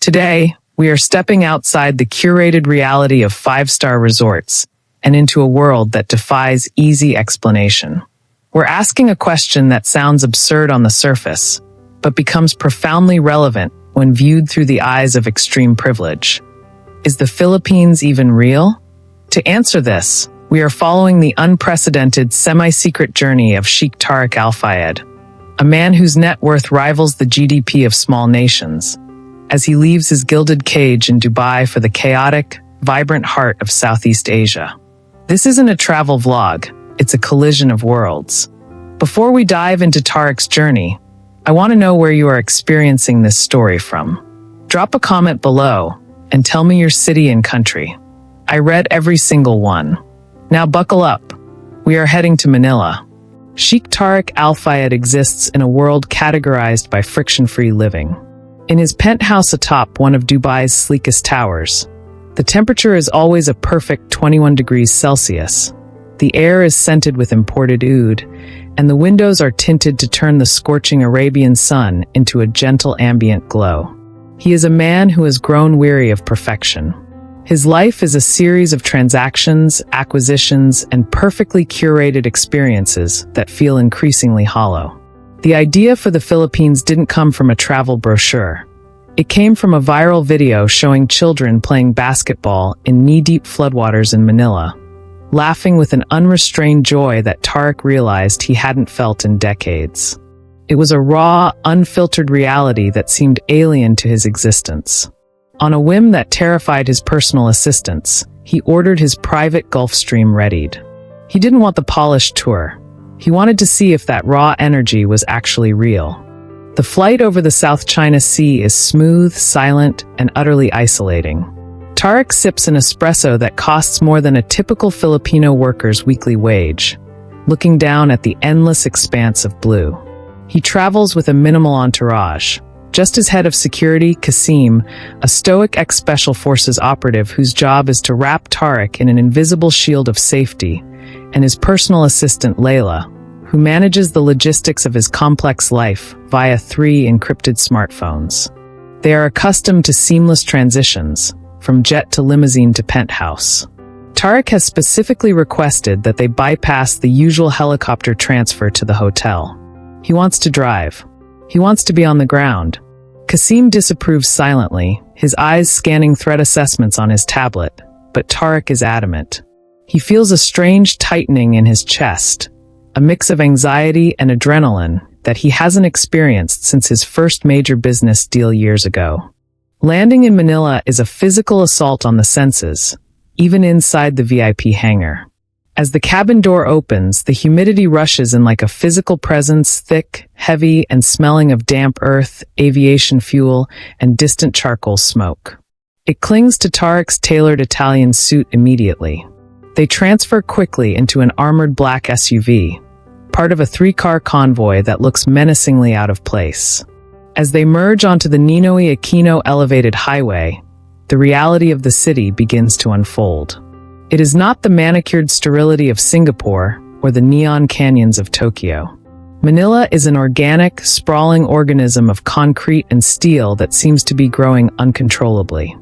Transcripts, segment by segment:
Today, we are stepping outside the curated reality of five-star resorts and into a world that defies easy explanation. We're asking a question that sounds absurd on the surface, but becomes profoundly relevant when viewed through the eyes of extreme privilege. Is the Philippines even real? To answer this, we are following the unprecedented semi-secret journey of Sheikh Tariq Al-Fayed, a man whose net worth rivals the GDP of small nations, as he leaves his gilded cage in Dubai for the chaotic, vibrant heart of Southeast Asia. This isn't a travel vlog, it's a collision of worlds. Before we dive into Tariq's journey, I want to know where you are experiencing this story from. Drop a comment below and tell me your city and country. I read every single one. Now buckle up. We are heading to Manila. Sheikh Tariq Al-Fayed exists in a world categorized by friction-free living. In his penthouse atop one of Dubai's sleekest towers, the temperature is always a perfect 21 degrees Celsius. The air is scented with imported oud, and the windows are tinted to turn the scorching Arabian sun into a gentle ambient glow. He is a man who has grown weary of perfection. His life is a series of transactions, acquisitions, and perfectly curated experiences that feel increasingly hollow. The idea for the Philippines didn't come from a travel brochure. It came from a viral video showing children playing basketball in knee-deep floodwaters in Manila, laughing with an unrestrained joy that Tariq realized he hadn't felt in decades. It was a raw, unfiltered reality that seemed alien to his existence. On a whim that terrified his personal assistants, he ordered his private Gulfstream readied. He didn't want the polished tour. He wanted to see if that raw energy was actually real. The flight over the South China Sea is smooth, silent, and utterly isolating. Tariq sips an espresso that costs more than a typical Filipino worker's weekly wage, looking down at the endless expanse of blue. He travels with a minimal entourage. Just as head of security, Kasim, a stoic ex-Special Forces operative whose job is to wrap Tariq in an invisible shield of safety, and his personal assistant, Layla, who manages the logistics of his complex life via 3 encrypted smartphones. They are accustomed to seamless transitions, from jet to limousine to penthouse. Tariq has specifically requested that they bypass the usual helicopter transfer to the hotel. He wants to drive. He wants to be on the ground. Kasim disapproves silently, his eyes scanning threat assessments on his tablet, but Tariq is adamant. He feels a strange tightening in his chest, a mix of anxiety and adrenaline that he hasn't experienced since his first major business deal years ago. Landing in Manila is a physical assault on the senses, even inside the VIP hangar. As the cabin door opens, the humidity rushes in like a physical presence, thick, heavy, and smelling of damp earth, aviation fuel, and distant charcoal smoke. It clings to Tariq's tailored Italian suit immediately. They transfer quickly into an armored black SUV, part of a 3-car convoy that looks menacingly out of place. As they merge onto the Ninoy Aquino elevated highway, the reality of the city begins to unfold. It is not the manicured sterility of Singapore or the neon canyons of Tokyo. Manila is an organic, sprawling organism of concrete and steel that seems to be growing uncontrollably.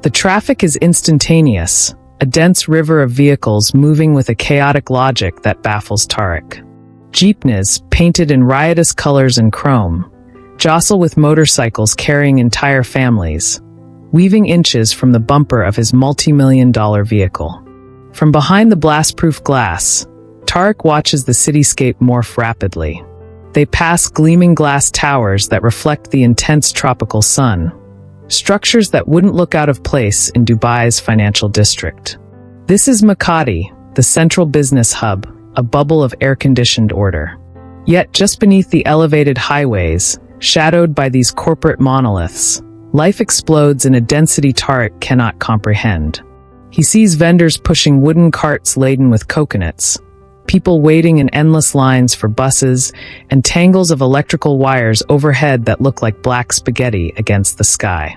The traffic is instantaneous, a dense river of vehicles moving with a chaotic logic that baffles Tariq. Jeepneys, painted in riotous colors and chrome, jostle with motorcycles carrying entire families, weaving inches from the bumper of his multi-million-dollar vehicle. From behind the blast-proof glass, Tariq watches the cityscape morph rapidly. They pass gleaming glass towers that reflect the intense tropical sun, structures that wouldn't look out of place in Dubai's financial district. This is Makati, the central business hub, a bubble of air-conditioned order. Yet just beneath the elevated highways, shadowed by these corporate monoliths, life explodes in a density Tariq cannot comprehend. He sees vendors pushing wooden carts laden with coconuts, people waiting in endless lines for buses, and tangles of electrical wires overhead that look like black spaghetti against the sky.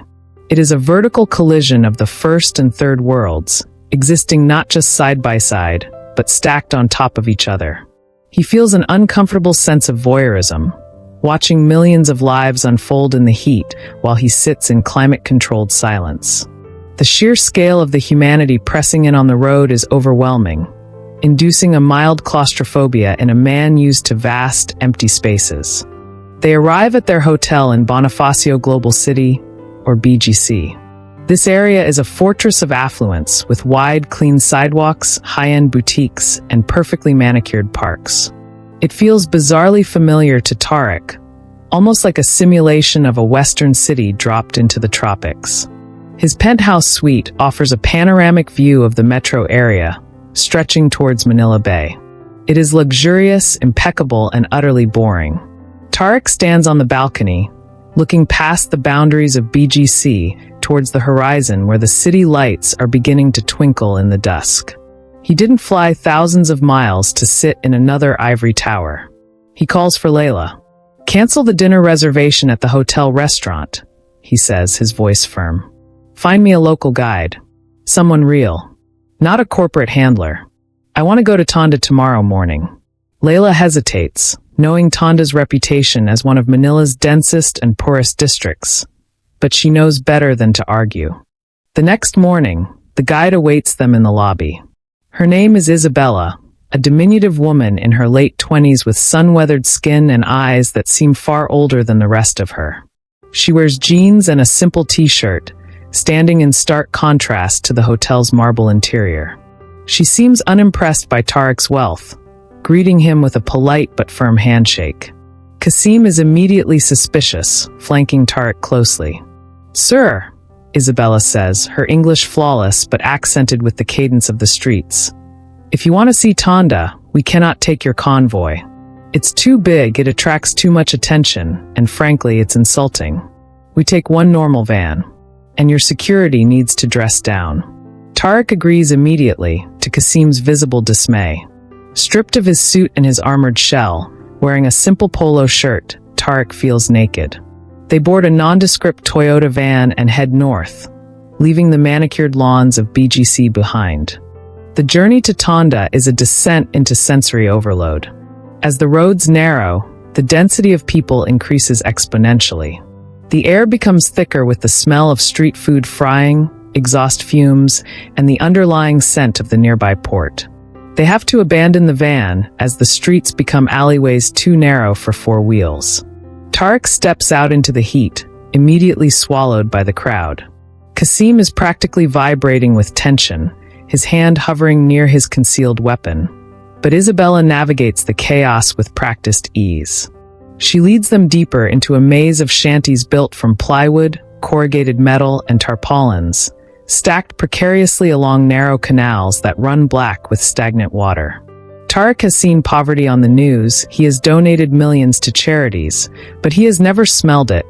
It is a vertical collision of the first and third worlds, existing not just side by side, but stacked on top of each other. He feels an uncomfortable sense of voyeurism, watching millions of lives unfold in the heat while he sits in climate-controlled silence. The sheer scale of the humanity pressing in on the road is overwhelming, inducing a mild claustrophobia in a man used to vast, empty spaces. They arrive at their hotel in Bonifacio Global City, or BGC. This area is a fortress of affluence with wide, clean sidewalks, high-end boutiques, and perfectly manicured parks. It feels bizarrely familiar to Tariq, almost like a simulation of a Western city dropped into the tropics. His penthouse suite offers a panoramic view of the metro area, stretching towards Manila Bay. It is luxurious, impeccable, and utterly boring. Tariq stands on the balcony, looking past the boundaries of BGC towards the horizon where the city lights are beginning to twinkle in the dusk. He didn't fly thousands of miles to sit in another ivory tower. He calls for Layla. "Cancel the dinner reservation at the hotel restaurant," he says, his voice firm. "Find me a local guide. Someone real. Not a corporate handler. I want to go to Tondo tomorrow morning." Layla hesitates, knowing Tondo's reputation as one of Manila's densest and poorest districts, but she knows better than to argue. The next morning, the guide awaits them in the lobby. Her name is Isabella, a diminutive woman in her late 20s with sun-weathered skin and eyes that seem far older than the rest of her. She wears jeans and a simple t-shirt, standing in stark contrast to the hotel's marble interior. She seems unimpressed by Tariq's wealth, greeting him with a polite but firm handshake. Kasim is immediately suspicious, flanking Tariq closely. "Sir," Isabella says, her English flawless but accented with the cadence of the streets. "If you want to see Tondo, we cannot take your convoy. It's too big, it attracts too much attention, and frankly, it's insulting. We take one normal van. And your security needs to dress down." Tariq agrees immediately, to Kasim's visible dismay. Stripped of his suit and his armored shell, wearing a simple polo shirt, Tariq feels naked. They board a nondescript Toyota van and head north, leaving the manicured lawns of BGC behind. The journey to Tondo is a descent into sensory overload. As the roads narrow, the density of people increases exponentially. The air becomes thicker with the smell of street food frying, exhaust fumes, and the underlying scent of the nearby port. They have to abandon the van as the streets become alleyways too narrow for four wheels. Tariq steps out into the heat, immediately swallowed by the crowd. Kasim is practically vibrating with tension, his hand hovering near his concealed weapon. But Isabella navigates the chaos with practiced ease. She leads them deeper into a maze of shanties built from plywood, corrugated metal, and tarpaulins, stacked precariously along narrow canals that run black with stagnant water. Tariq has seen poverty on the news, he has donated millions to charities, but he has never smelled it,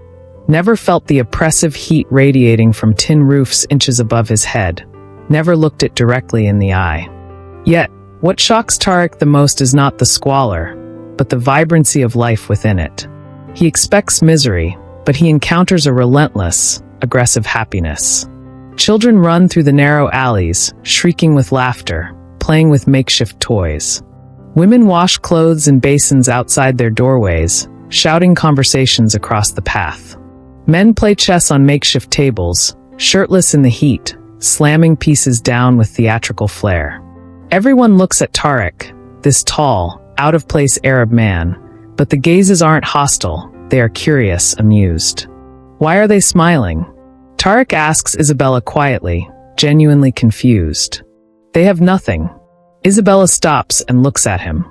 never felt the oppressive heat radiating from tin roofs inches above his head, never looked it directly in the eye. Yet, what shocks Tariq the most is not the squalor, but the vibrancy of life within it. He expects misery, but he encounters a relentless, aggressive happiness. Children run through the narrow alleys, shrieking with laughter, playing with makeshift toys. Women wash clothes in basins outside their doorways, shouting conversations across the path. Men play chess on makeshift tables, shirtless in the heat, slamming pieces down with theatrical flair. Everyone looks at Tariq, this tall, out-of-place Arab man, but the gazes aren't hostile, they are curious, amused. Why are they smiling? Tariq asks Isabella quietly, genuinely confused. They have nothing. Isabella stops and looks at him.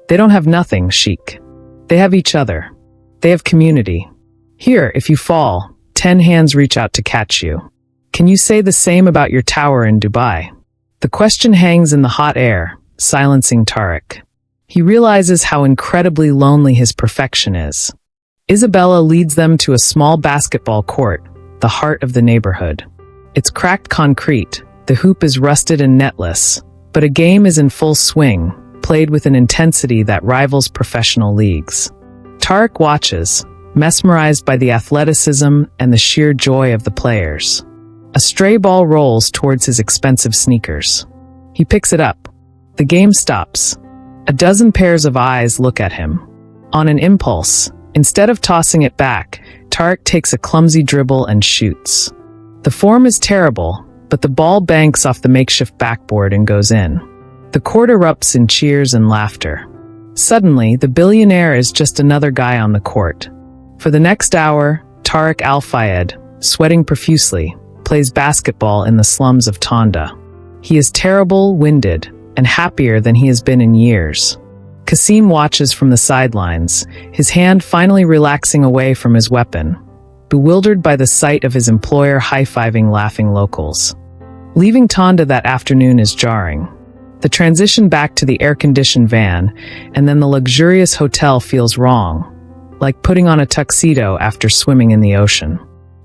They don't have nothing, Sheikh. They have each other. They have community. Here, if you fall, 10 hands reach out to catch you. Can you say the same about your tower in Dubai? The question hangs in the hot air, silencing Tariq. He realizes how incredibly lonely his perfection is. Isabella leads them to a small basketball court, the heart of the neighborhood. It's cracked concrete, the hoop is rusted and netless, but a game is in full swing, played with an intensity that rivals professional leagues. Tariq watches, mesmerized by the athleticism and the sheer joy of the players. A stray ball rolls towards his expensive sneakers. He picks it up. The game stops. A dozen pairs of eyes look at him. On an impulse, Instead of tossing it back, Tariq takes a clumsy dribble and shoots. The form is terrible, but the ball banks off the makeshift backboard and goes in. The court erupts in cheers and laughter. Suddenly, the billionaire is just another guy on the court. For the next hour, Tariq Al-Fayed, sweating profusely, plays basketball in the slums of Tondo. He is terrible, winded, and happier than he has been in years. Kasim watches from the sidelines, his hand finally relaxing away from his weapon, bewildered by the sight of his employer high-fiving laughing locals. Leaving Tondo that afternoon is jarring. The transition back to the air-conditioned van, and then the luxurious hotel feels wrong, like putting on a tuxedo after swimming in the ocean.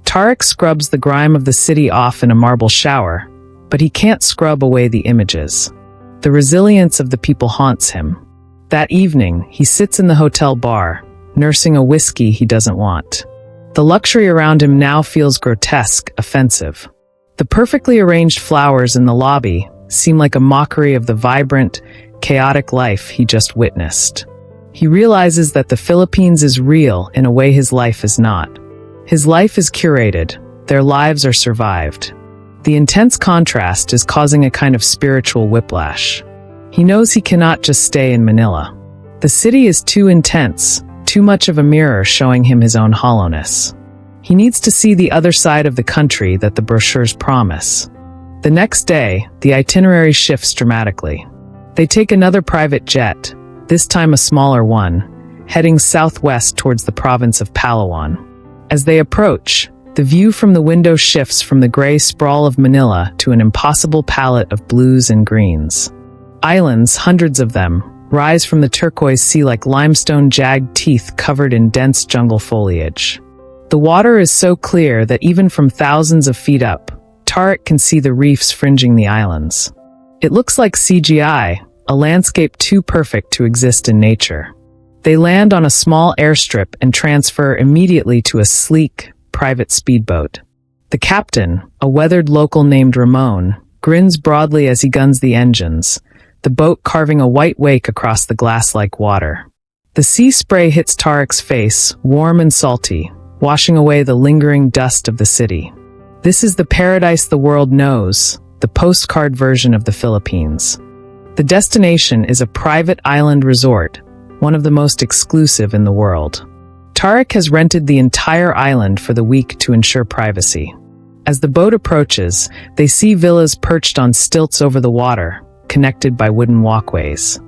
Tariq scrubs the grime of the city off in a marble shower, but he can't scrub away the images. The resilience of the people haunts him. That evening, he sits in the hotel bar, nursing a whiskey he doesn't want. The luxury around him now feels grotesque, offensive. The perfectly arranged flowers in the lobby seem like a mockery of the vibrant, chaotic life he just witnessed. He realizes that the Philippines is real in a way his life is not. His life is curated, their lives are survived. The intense contrast is causing a kind of spiritual whiplash. He knows he cannot just stay in Manila. The city is too intense, too much of a mirror showing him his own hollowness. He needs to see the other side of the country that the brochures promise. The next day, the itinerary shifts dramatically. They take another private jet, this time a smaller one, heading southwest towards the province of Palawan. As they approach, the view from the window shifts from the gray sprawl of Manila to an impossible palette of blues and greens. Islands, hundreds of them, rise from the turquoise sea like limestone jagged teeth covered in dense jungle foliage. The water is so clear that even from thousands of feet up, Tariq can see the reefs fringing the islands. It looks like CGI, a landscape too perfect to exist in nature. They land on a small airstrip and transfer immediately to a sleek, private speedboat. The captain, a weathered local named Ramon, grins broadly as he guns the engines, the boat carving a white wake across the glass-like water. The sea spray hits Tariq's face, warm and salty, washing away the lingering dust of the city. This is the paradise the world knows, the postcard version of the Philippines. The destination is a private island resort, one of the most exclusive in the world. Tariq has rented the entire island for the week to ensure privacy. As the boat approaches, they see villas perched on stilts over the water, connected by wooden walkways.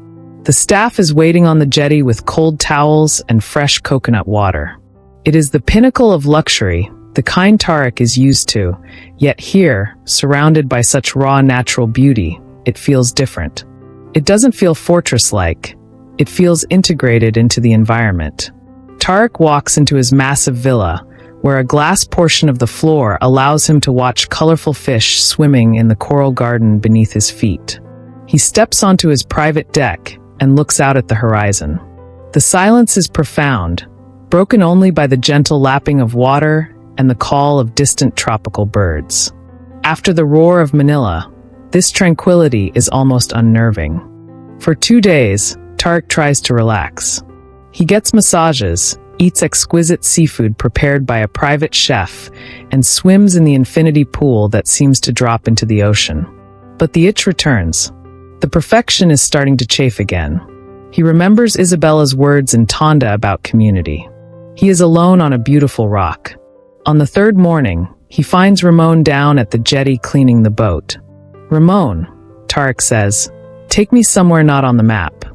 The staff is waiting on the jetty with cold towels and fresh coconut water. It is the pinnacle of luxury, the kind Tariq is used to, yet here, surrounded by such raw natural beauty, it feels different. It doesn't feel fortress-like. It feels integrated into the environment. Tariq walks into his massive villa, where a glass portion of the floor allows him to watch colorful fish swimming in the coral garden beneath his feet. He steps onto his private deck and looks out at the horizon. The silence is profound, broken only by the gentle lapping of water and the call of distant tropical birds. After the roar of Manila, this tranquility is almost unnerving. For 2 days, Tariq tries to relax. He gets massages, eats exquisite seafood prepared by a private chef, and swims in the infinity pool that seems to drop into the ocean. But the itch returns. The perfection is starting to chafe again. He remembers Isabella's words in Tondo about community. He is alone on a beautiful rock. On the third morning, he finds Ramon down at the jetty cleaning the boat. "Ramon," Tariq says, "take me somewhere not on the map.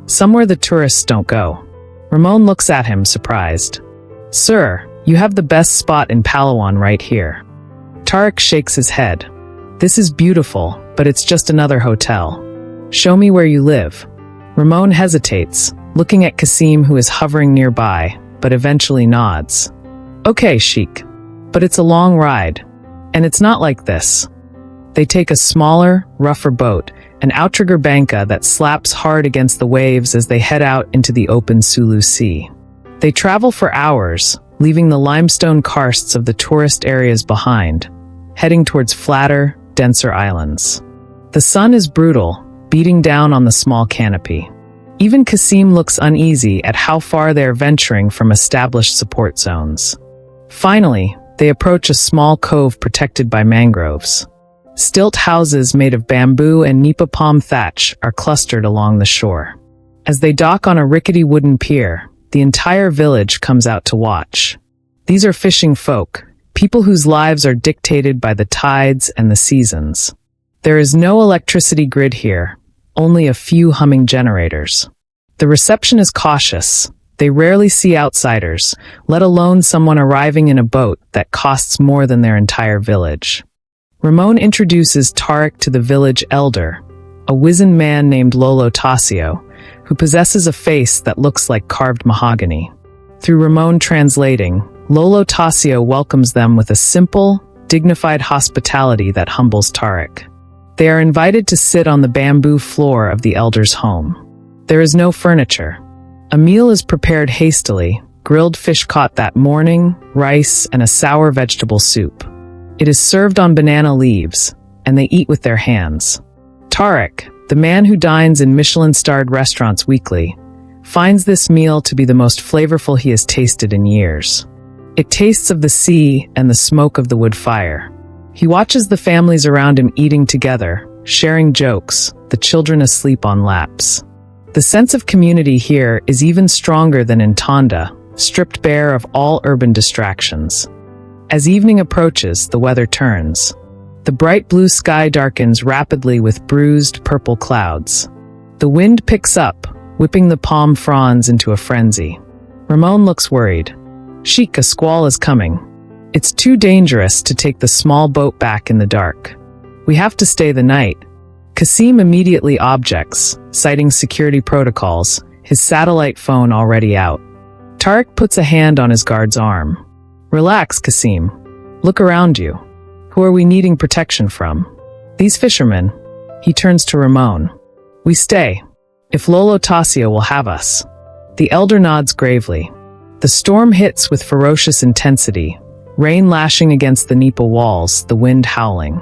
Somewhere the tourists don't go." Ramon looks at him, surprised. "Sir, you have the best spot in Palawan right here." Tariq shakes his head. "This is beautiful, but it's just another hotel. Show me where you live." Ramon hesitates, looking at Kasim, who is hovering nearby, but eventually nods. "Okay, Sheikh. But it's a long ride. And it's not like this." They take a smaller, rougher boat, an outrigger banca that slaps hard against the waves as they head out into the open Sulu Sea. They travel for hours, leaving the limestone karsts of the tourist areas behind, heading towards flatter, denser islands. The sun is brutal, beating down on the small canopy. Even Kasim looks uneasy at how far they are venturing from established support zones. Finally, they approach a small cove protected by mangroves. Stilt houses made of bamboo and nipa palm thatch are clustered along the shore. As they dock on a rickety wooden pier, the entire village comes out to watch. These are fishing folk, people whose lives are dictated by the tides and the seasons. There is no electricity grid here, only a few humming generators. The reception is cautious. They rarely see outsiders, let alone someone arriving in a boat that costs more than their entire village. Ramon introduces Tariq to the village elder, a wizened man named Lolo Tasio, who possesses a face that looks like carved mahogany. Through Ramon translating, Lolo Tasio welcomes them with a simple, dignified hospitality that humbles Tariq. They are invited to sit on the bamboo floor of the elder's home. There is no furniture. A meal is prepared hastily, grilled fish caught that morning, rice, and a sour vegetable soup. It is served on banana leaves, and they eat with their hands. Tariq, the man who dines in Michelin-starred restaurants weekly, finds this meal to be the most flavorful he has tasted in years. It tastes of the sea and the smoke of the wood fire. He watches the families around him eating together, sharing jokes, the children asleep on laps. The sense of community here is even stronger than in Tondo, stripped bare of all urban distractions. As evening approaches, the weather turns. The bright blue sky darkens rapidly with bruised purple clouds. The wind picks up, whipping the palm fronds into a frenzy. Ramon looks worried. Sheikh, a squall is coming. It's too dangerous to take the small boat back in the dark. We have to stay the night. Kasim immediately objects, citing security protocols, his satellite phone already out. Tariq puts a hand on his guard's arm. Relax, Kasim. Look around you. Who are we needing protection from? These fishermen. He turns to Ramon. We stay. If Lolo Tasio will have us. The elder nods gravely. The storm hits with ferocious intensity, rain lashing against the nipa walls, the wind howling.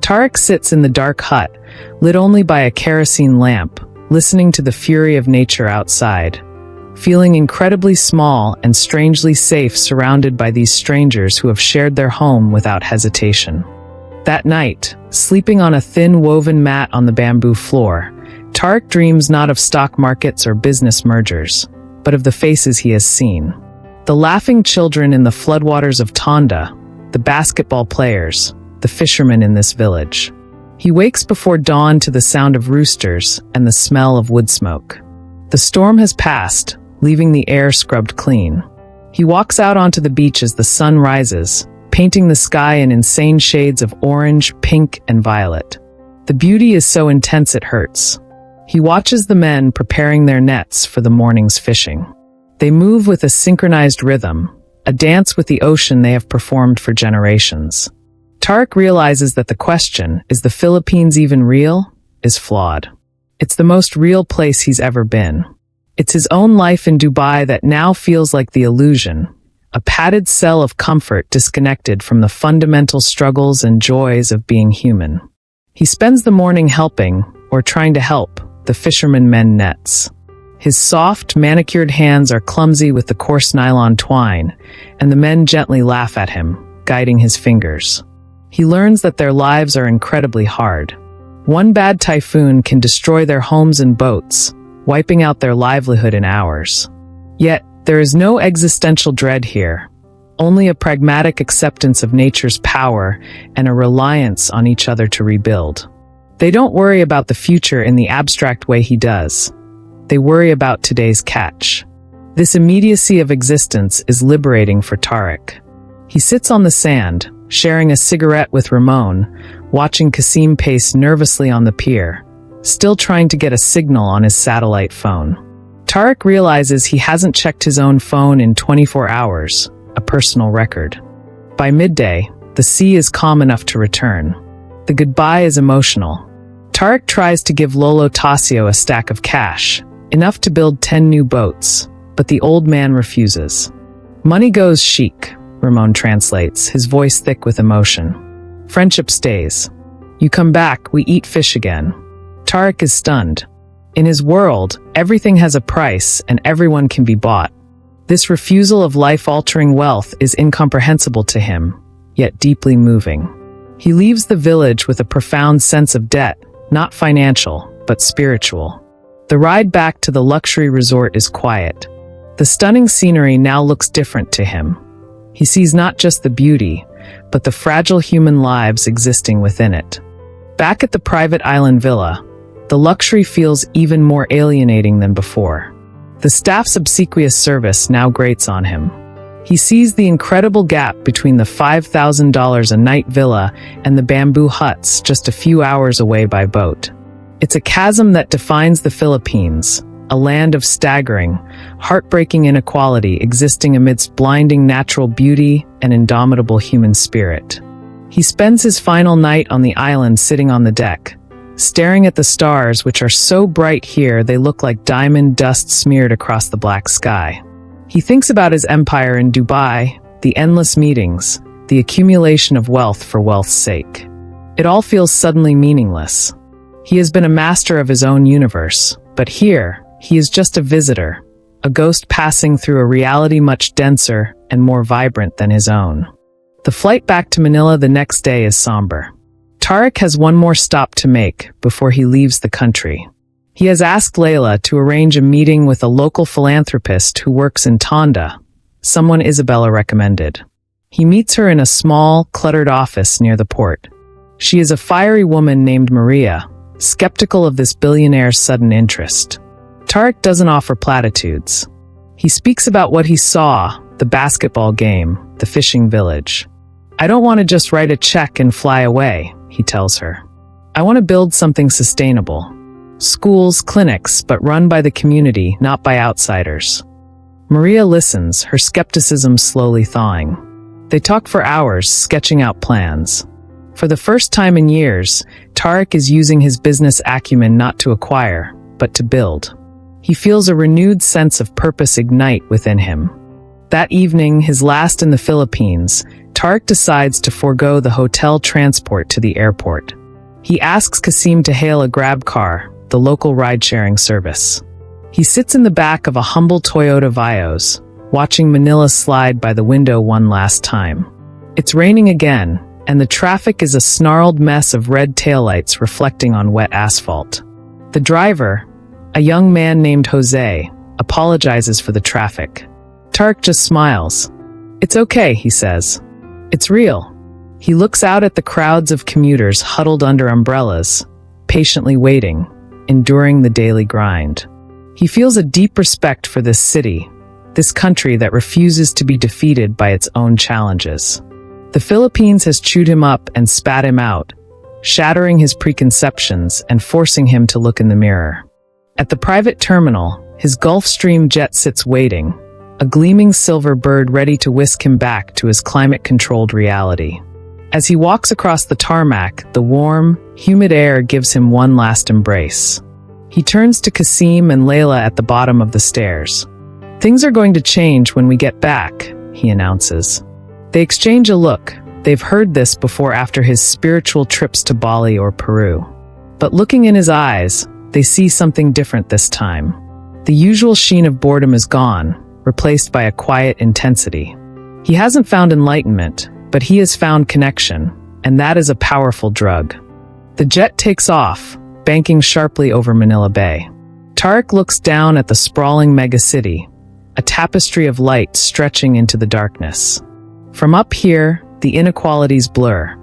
Tariq sits in the dark hut, lit only by a kerosene lamp, listening to the fury of nature outside, feeling incredibly small and strangely safe surrounded by these strangers who have shared their home without hesitation. That night, sleeping on a thin woven mat on the bamboo floor, Tariq dreams not of stock markets or business mergers, but of the faces he has seen. The laughing children in the floodwaters of Tondo, the basketball players, the fishermen in this village. He wakes before dawn to the sound of roosters and the smell of wood smoke. The storm has passed, leaving the air scrubbed clean. He walks out onto the beach as the sun rises, painting the sky in insane shades of orange, pink, and violet. The beauty is so intense it hurts. He watches the men preparing their nets for the morning's fishing. They move with a synchronized rhythm, a dance with the ocean they have performed for generations. Tariq realizes that the question, is the Philippines even real, is flawed. It's the most real place he's ever been. It's his own life in Dubai that now feels like the illusion, a padded cell of comfort disconnected from the fundamental struggles and joys of being human. He spends the morning helping, or trying to help, the fishermen mend nets. His soft, manicured hands are clumsy with the coarse nylon twine, and the men gently laugh at him, guiding his fingers. He learns that their lives are incredibly hard. One bad typhoon can destroy their homes and boats, wiping out their livelihood in hours. Yet, there is no existential dread here, only a pragmatic acceptance of nature's power and a reliance on each other to rebuild. They don't worry about the future in the abstract way he does. They worry about today's catch. This immediacy of existence is liberating for Tariq. He sits on the sand, sharing a cigarette with Ramon, watching Kasim pace nervously on the pier, still trying to get a signal on his satellite phone. Tariq realizes he hasn't checked his own phone in 24 hours, a personal record. By midday, the sea is calm enough to return. The goodbye is emotional. Tariq tries to give Lolo Tasio a stack of cash, enough to build 10 new boats, but the old man refuses. Money goes, Sheikh, Ramon translates, his voice thick with emotion. Friendship stays. You come back, we eat fish again. Tariq is stunned. In his world, everything has a price and everyone can be bought. This refusal of life-altering wealth is incomprehensible to him, yet deeply moving. He leaves the village with a profound sense of debt, not financial, but spiritual. The ride back to the luxury resort is quiet. The stunning scenery now looks different to him. He sees not just the beauty, but the fragile human lives existing within it. Back at the private island villa, the luxury feels even more alienating than before. The staff's obsequious service now grates on him. He sees the incredible gap between the $5,000 a night villa and the bamboo huts just a few hours away by boat. It's a chasm that defines the Philippines, a land of staggering, heartbreaking inequality existing amidst blinding natural beauty and indomitable human spirit. He spends his final night on the island sitting on the deck, staring at the stars which are so bright here they look like diamond dust smeared across the black sky. He thinks about his empire in Dubai, the endless meetings, the accumulation of wealth for wealth's sake. It all feels suddenly meaningless. He has been a master of his own universe, but here, he is just a visitor, a ghost passing through a reality much denser and more vibrant than his own. The flight back to Manila the next day is somber. Tariq has one more stop to make before he leaves the country. He has asked Layla to arrange a meeting with a local philanthropist who works in Tondo, someone Isabella recommended. He meets her in a small, cluttered office near the port. She is a fiery woman named Maria, skeptical of this billionaire's sudden interest. Tariq doesn't offer platitudes. He speaks about what he saw, the basketball game, the fishing village. "I don't want to just write a check and fly away," he tells her. "I want to build something sustainable. Schools, clinics, but run by the community, not by outsiders." Maria listens, her skepticism slowly thawing. They talk for hours, sketching out plans. For the first time in years, Tariq is using his business acumen not to acquire, but to build. He feels a renewed sense of purpose ignite within him. That evening, his last in the Philippines, Tariq decides to forego the hotel transport to the airport. He asks Kasim to hail a grab car, the local ride-sharing service. He sits in the back of a humble Toyota Vios, watching Manila slide by the window one last time. It's raining again, and the traffic is a snarled mess of red taillights reflecting on wet asphalt. The driver, a young man named Jose, apologizes for the traffic. Tariq just smiles. "It's okay," he says. "It's real." He looks out at the crowds of commuters huddled under umbrellas, patiently waiting, enduring the daily grind. He feels a deep respect for this city, this country that refuses to be defeated by its own challenges. The Philippines has chewed him up and spat him out, shattering his preconceptions and forcing him to look in the mirror. At the private terminal, his Gulfstream jet sits waiting, a gleaming silver bird ready to whisk him back to his climate-controlled reality. As he walks across the tarmac, the warm, humid air gives him one last embrace. He turns to Kasim and Layla at the bottom of the stairs. "Things are going to change when we get back," he announces. They exchange a look. They've heard this before after his spiritual trips to Bali or Peru. But looking in his eyes, they see something different this time. The usual sheen of boredom is gone, replaced by a quiet intensity. He hasn't found enlightenment, but he has found connection, and that is a powerful drug. The jet takes off, banking sharply over Manila Bay. Tariq looks down at the sprawling megacity, a tapestry of light stretching into the darkness. From up here, the inequalities blur.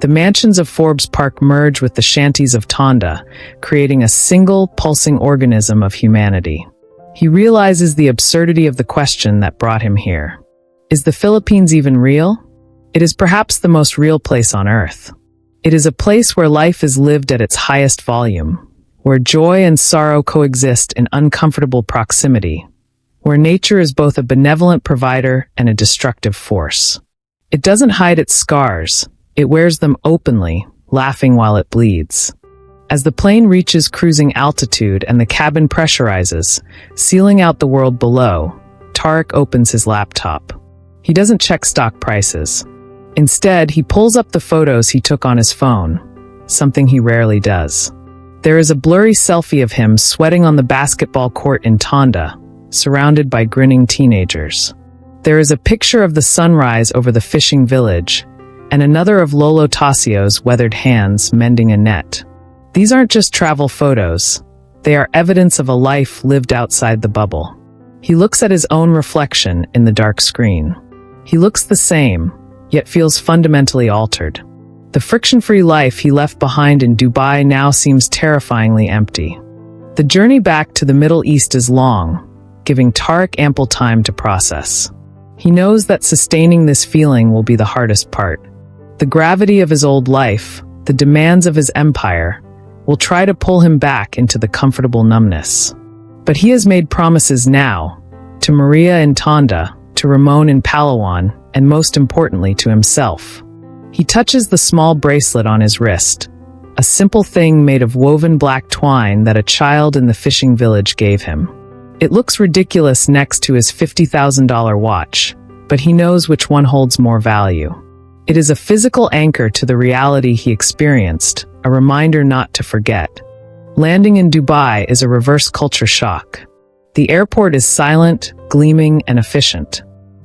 The mansions of Forbes Park merge with the shanties of Tondo, creating a single, pulsing organism of humanity. He realizes the absurdity of the question that brought him here. Is the Philippines even real? It is perhaps the most real place on Earth. It is a place where life is lived at its highest volume, where joy and sorrow coexist in uncomfortable proximity, where nature is both a benevolent provider and a destructive force. It doesn't hide its scars, it wears them openly, laughing while it bleeds. As the plane reaches cruising altitude and the cabin pressurizes, sealing out the world below, Tariq opens his laptop. He doesn't check stock prices. Instead, he pulls up the photos he took on his phone, something he rarely does. There is a blurry selfie of him sweating on the basketball court in Tondo, surrounded by grinning teenagers. There is a picture of the sunrise over the fishing village, and another of Lolo Tassio's weathered hands mending a net. These aren't just travel photos. They are evidence of a life lived outside the bubble. He looks at his own reflection in the dark screen. He looks the same, yet feels fundamentally altered. The friction-free life he left behind in Dubai now seems terrifyingly empty. The journey back to the Middle East is long, giving Tariq ample time to process. He knows that sustaining this feeling will be the hardest part. The gravity of his old life, the demands of his empire, will try to pull him back into the comfortable numbness. But he has made promises now, to Maria in Tondo, to Ramon in Palawan, and most importantly to himself. He touches the small bracelet on his wrist, a simple thing made of woven black twine that a child in the fishing village gave him. It looks ridiculous next to his $50,000 watch, but he knows which one holds more value. It is a physical anchor to the reality he experienced, a reminder not to forget. Landing in Dubai is a reverse culture shock. The airport is silent, gleaming, and efficient.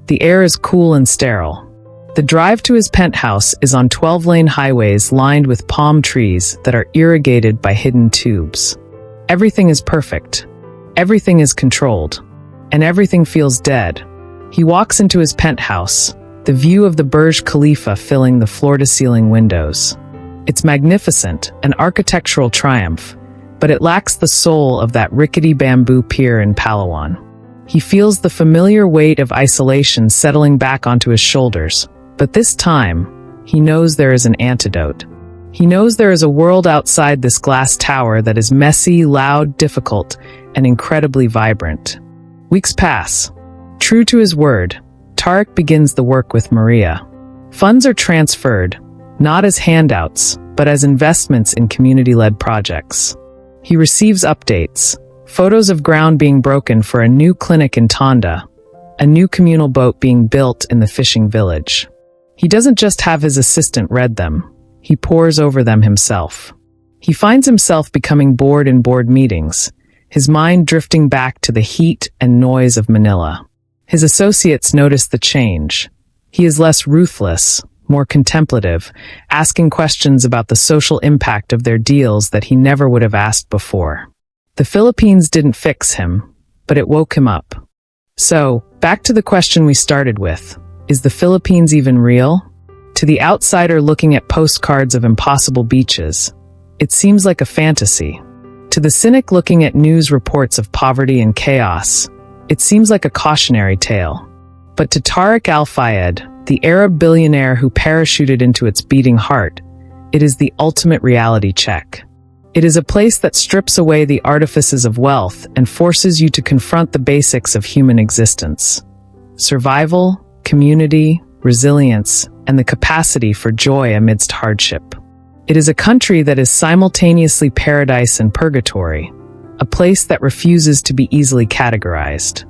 The air is cool and sterile. The drive to his penthouse is on 12-lane highways lined with palm trees that are irrigated by hidden tubes. Everything is perfect. Everything is controlled. And everything feels dead. He walks into his penthouse, the view of the Burj Khalifa filling the floor-to-ceiling windows. It's magnificent, an architectural triumph, but it lacks the soul of that rickety bamboo pier in Palawan. He feels the familiar weight of isolation settling back onto his shoulders, but this time, he knows there is an antidote. He knows there is a world outside this glass tower that is messy, loud, difficult, and incredibly vibrant. Weeks pass. True to his word, Tariq begins the work with Maria. Funds are transferred, not as handouts, but as investments in community-led projects. He receives updates, photos of ground being broken for a new clinic in Tondo, a new communal boat being built in the fishing village. He doesn't just have his assistant read them, he pores over them himself. He finds himself becoming bored in board meetings, his mind drifting back to the heat and noise of Manila. His associates notice the change. He is less ruthless, more contemplative, asking questions about the social impact of their deals that he never would have asked before. The Philippines didn't fix him, but it woke him up. So, back to the question we started with. Is the Philippines even real? To the outsider looking at postcards of impossible beaches, it seems like a fantasy. To the cynic looking at news reports of poverty and chaos, it seems like a cautionary tale. But to Tariq Al-Fayed, the Arab billionaire who parachuted into its beating heart, it is the ultimate reality check. It is a place that strips away the artifices of wealth and forces you to confront the basics of human existence. Survival, community, resilience, and the capacity for joy amidst hardship. It is a country that is simultaneously paradise and purgatory, a place that refuses to be easily categorized.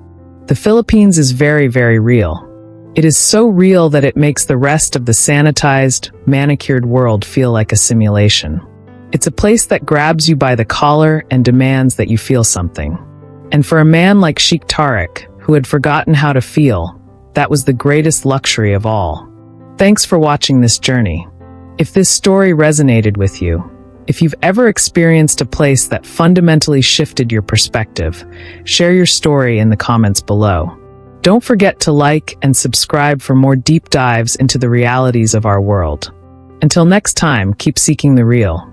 The Philippines is very, very real. It is so real that it makes the rest of the sanitized, manicured world feel like a simulation. It's a place that grabs you by the collar and demands that you feel something. And for a man like Sheikh Tariq, who had forgotten how to feel, that was the greatest luxury of all. Thanks for watching this journey. If this story resonated with you, if you've ever experienced a place that fundamentally shifted your perspective, share your story in the comments below. Don't forget to like and subscribe for more deep dives into the realities of our world. Until next time, keep seeking the real.